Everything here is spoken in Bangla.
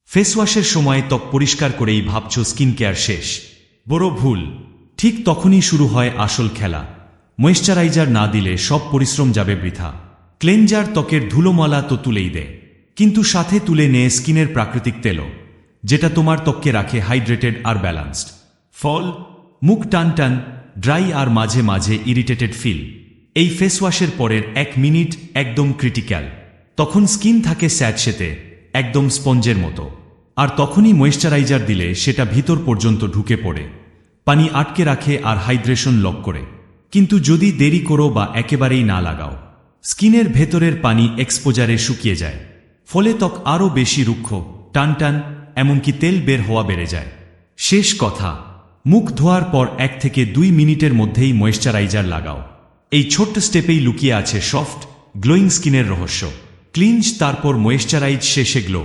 ফেসওয়াশের সময় ত্বক পরিষ্কার করেই ভাবছ স্কিন কেয়ার শেষ। বড় ভুল। ঠিক তখনই শুরু হয় আসল খেলা। ময়েশ্চারাইজার না দিলে সব পরিশ্রম যাবে বৃথা। ক্লেনজার ত্বকের ধুলোমালা তো তুলেই দেয়, কিন্তু সাথে তুলে নেয় স্কিনের প্রাকৃতিক তেলও, যেটা তোমার ত্বককে রাখে হাইড্রেটেড আর ব্যালান্সড। ফল: মুখ টান টান, ড্রাই আর মাঝে মাঝে ইরিটেটেড ফিল। এই ফেসওয়াশের পরের 1 মিনিট একদম ক্রিটিক্যাল। তখন স্কিন থাকে স্যাঁতসেঁতে, একদম স্পঞ্জের মতো। আর তখনই ময়েশ্চারাইজার দিলে সেটা ভিতর পর্যন্ত ঢুকে পড়ে, পানি আটকে রাখে আর হাইড্রেশন লক করে। কিন্তু যদি দেরি করো বা একেবারেই না লাগাও, স্কিনের ভেতরের পানি এক্সপোজারে শুকিয়ে যায়। ফলে ত্বক আরও বেশি রুক্ষ, টানটান, এমনকি তেল বের হওয়া বেড়ে যায়। শেষ কথা, মুখ ধোয়ার পর 1 থেকে 2 মিনিটের মধ্যেই ময়েশ্চারাইজার লাগাও। এই ছোট্ট স্টেপেই লুকিয়ে আছে সফট, গ্লোয়িং স্কিনের রহস্য। ক্লিনজ, তারপর ময়েশ্চারাইজ, শেষে গ্লো।